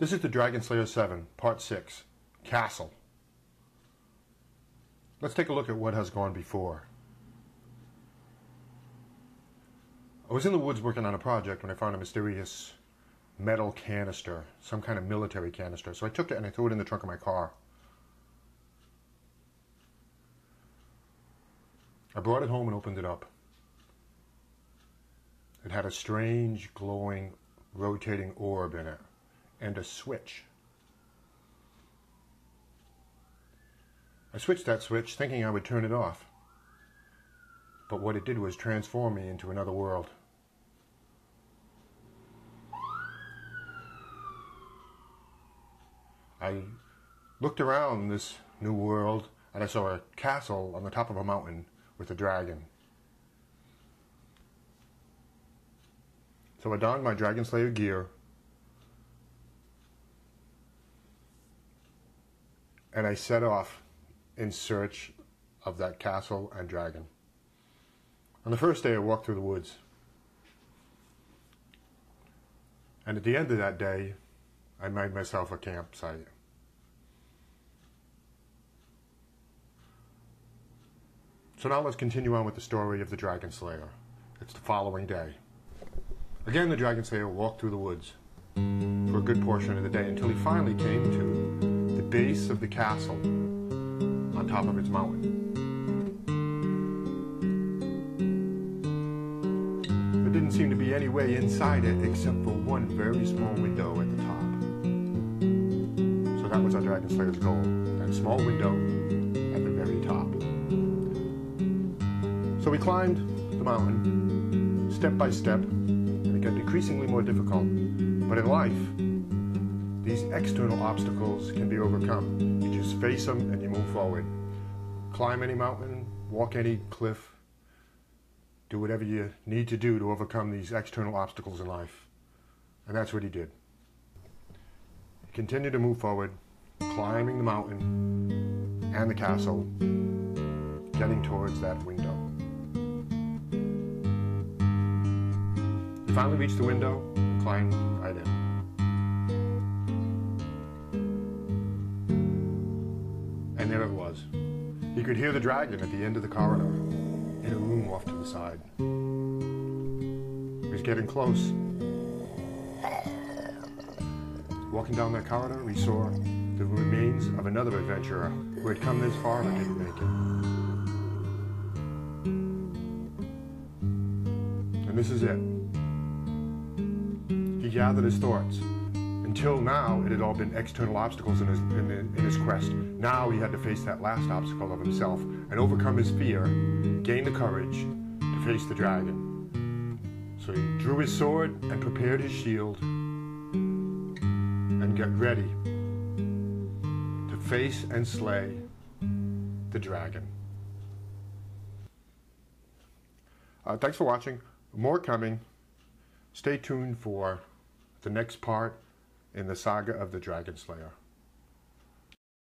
This is the DragonSlayer 7, Part 6, Castle. Let's take a look at what has gone before. I was in the woods working on a project when I found a mysterious metal canister, some kind of military canister. So I took it and I threw it in the trunk of my car. I brought it home and opened it up. It had a strange, glowing, rotating orb in it, and a switch. I switched that switch thinking I would turn it off, but what it did was transform me into another world. I looked around this new world and I saw a castle on the top of a mountain with a dragon. So I donned my DragonSlayer gear and I set off in search of that castle and dragon. On the first day I walked through the woods, and at the end of that day I made myself a campsite. So now let's continue on with the story of the DragonSlayer. It's the following day. Again, the DragonSlayer walked through the woods for a good portion of the day until he finally came to the base of the castle on top of its mountain. There didn't seem to be any way inside it except for one very small window at the top. So that was our DragonSlayer's goal, that small window at the very top. So we climbed the mountain step by step, and it got increasingly more difficult. But in life, these external obstacles can be overcome. You just face them and you move forward. Climb any mountain, walk any cliff, do whatever you need to do to overcome these external obstacles in life. And that's what he did. He continued to move forward, climbing the mountain and the castle, getting towards that window. He finally reached the window and climbed right in. And there it was. He could hear the dragon at the end of the corridor, in a room off to the side. He was getting close. Walking down that corridor, we saw the remains of another adventurer who had come this far but didn't make it. And this is it. He gathered his thoughts. Until now, it had all been external obstacles in his quest. Now he had to face that last obstacle of himself and overcome his fear, gain the courage to face the dragon. So he drew his sword and prepared his shield and got ready to face and slay the dragon. Thanks for watching. More coming. Stay tuned for the next part in the saga of the DragonSlayer.